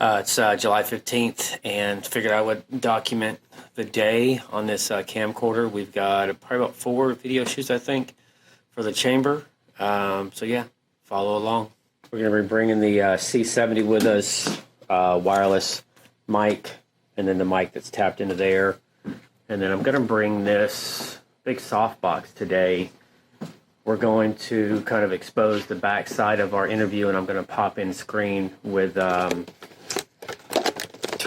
It's July 15th, and figured I would document the day on this camcorder. We've got probably about 4 video shoots, I think, for the chamber. So yeah, follow along. We're going to be bringing the C70 with us, wireless mic, and then the mic that's tapped into there. And then I'm going to bring this big softbox today. We're going to kind of expose the back side of our interview, and I'm going to pop in screen with turn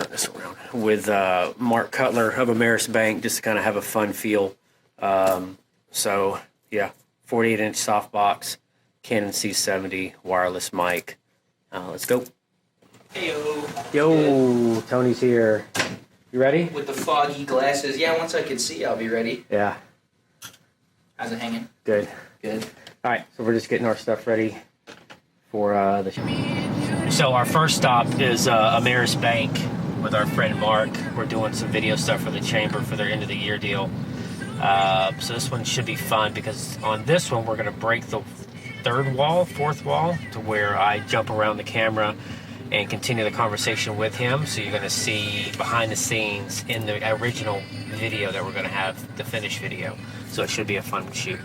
this around, with Mark Cutler of Ameris Bank, just to kind of have a fun feel. So yeah, 48-inch softbox, Canon C70 wireless mic. Let's go. Heyo. Yo, Tony's here. You ready? With the foggy glasses. Yeah, once I can see, I'll be ready. Yeah. How's it hanging? Good. Good. All right, so we're just getting our stuff ready for the show. So our first stop is Ameris Bank with our friend Mark. We're doing some video stuff for the chamber for their end of the year deal. So this one should be fun because on this one we're going to break the fourth wall to where I jump around the camera and continue the conversation with him. So you're going to see behind the scenes in the original video that we're going to have, the finished video. So it should be a fun shoot.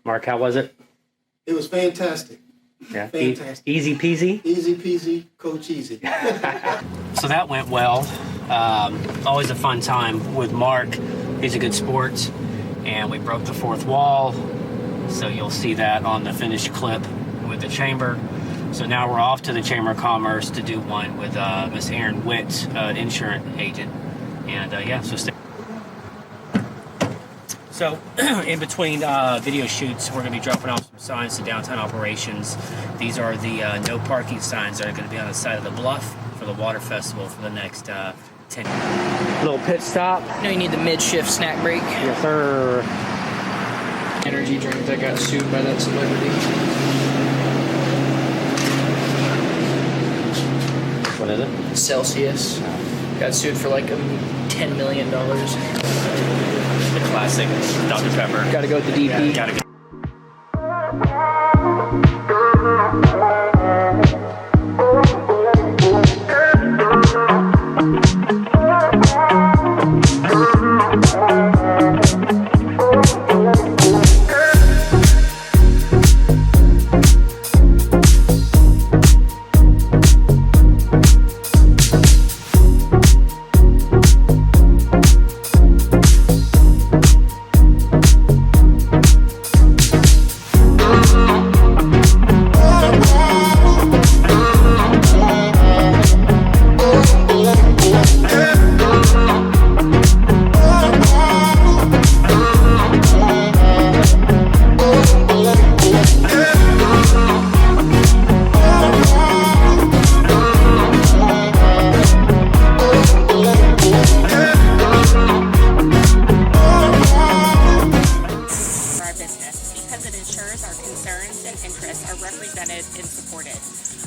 Mark, how was it? It was fantastic. Yeah, Fantastic. Easy peasy? Easy peasy, Coach Easy. So that went well. Always a fun time with Mark. He's a good sport. And we broke the fourth wall. So you'll see that on the finished clip with the chamber. So now we're off to the Chamber of Commerce to do one with Miss Erin Witt, an insurance agent. And yeah, so stay. So in between video shoots, we're going to be dropping off some signs to downtown operations. These are the no parking signs that are going to be on the side of the bluff for the water festival for the next 10 years. Little pit stop. You know you need the mid-shift snack break. Yes, sir. Energy drink that got sued by that celebrity. What is it? Celsius. Got sued for like $10 million. The classic Dr. Pepper. Gotta go with the DP. Yeah, gotta go.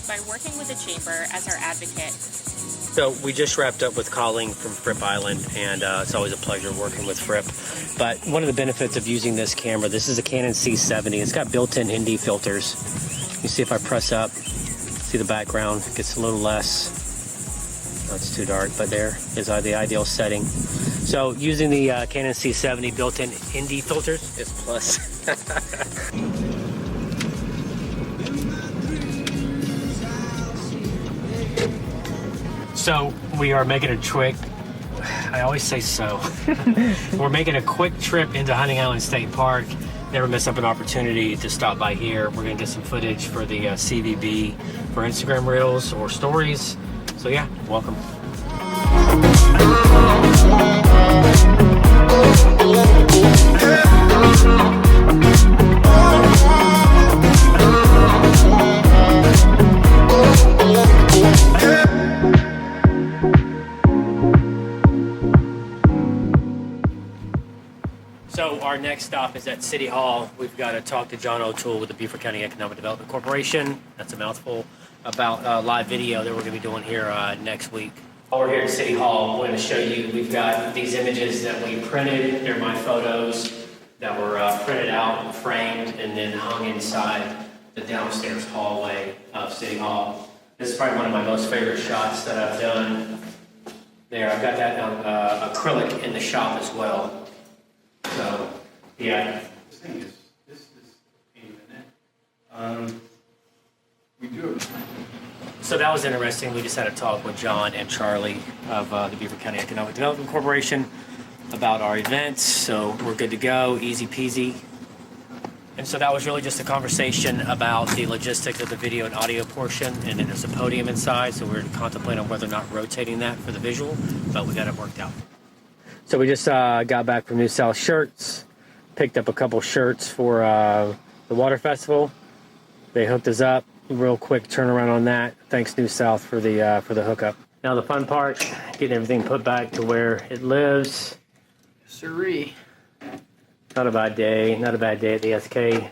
By working with the Chamber as our advocate. So we just wrapped up with calling from Fripp Island, and it's always a pleasure working with Fripp. But one of the benefits of using this camera, this is a Canon C70. It's got built-in ND filters. You see if I press up, see the background gets a little less. Oh, it's too dark, but there is the ideal setting. So using the Canon C70 built-in ND filters is plus. So we are making a trick. I always say so. We're making a quick trip into Hunting Island State Park. Never miss up an opportunity to stop by here. We're gonna get some footage for the CVB for Instagram Reels or Stories. So yeah, welcome. So our next stop is at City Hall. We've got to talk to John O'Toole with the Beaufort County Economic Development Corporation. That's a mouthful. About live video that we're going to be doing here next week. While we're here at City Hall, we're going to show you, we've got these images that we printed. They're my photos that were printed out and framed and then hung inside the downstairs hallway of City Hall. This is probably one of my most favorite shots that I've done. There, I've got that on acrylic in the shop as well. So, yeah. This thing is, this is a minute. We do have. So that was interesting. We just had a talk with John and Charlie of the Beaver County Economic Development Corporation about our events. So we're good to go, easy peasy. And so that was really just a conversation about the logistics of the video and audio portion, and then there's a podium inside, so we're contemplating on whether or not rotating that for the visual, but we got it worked out. So we just got back from New South Shirts, picked up a couple shirts for the Water Festival. They hooked us up, real quick turnaround on that. Thanks New South for the hookup. Now the fun part, getting everything put back to where it lives. Siree. Not a bad day at the SK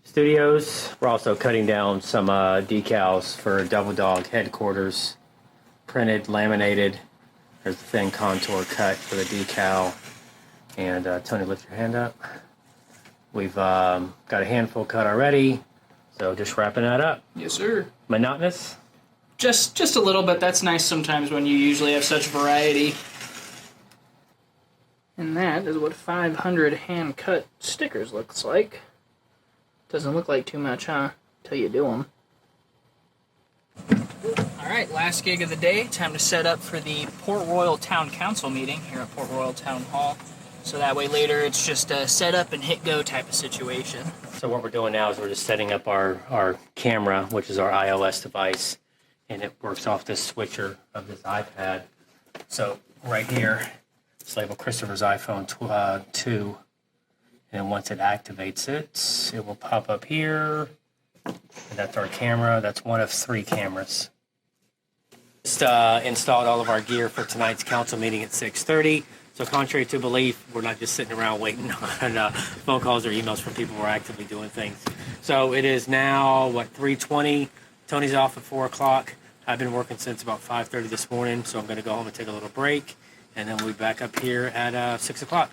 Studios. We're also cutting down some decals for Double Dog headquarters. Printed, laminated. There's the thin contour cut for the decal. And Tony, lift your hand up. We've got a handful cut already. So just wrapping that up. Yes, sir. Monotonous? Just a little bit. That's nice sometimes when you usually have such variety. And that is what 500 hand-cut stickers looks like. Doesn't look like too much, huh? Till you do them. Alright, last gig of the day. Time to set up for the Port Royal Town Council meeting here at Port Royal Town Hall. So that way later it's just a set up and hit go type of situation. So what we're doing now is we're just setting up our camera, which is our iOS device. And it works off this switcher of this iPad. So right here, it's labeled Christopher's iPhone 2. And once it activates it, it will pop up here. And that's our camera. That's one of 3 cameras. Just installed all of our gear for tonight's council meeting at 6:30. So contrary to belief, we're not just sitting around waiting on phone calls or emails from people. We're actively doing things. So it is now, 3:20. Tony's off at 4 o'clock. I've been working since about 5:30 this morning, so I'm going to go home and take a little break. And then we'll be back up here at 6 o'clock.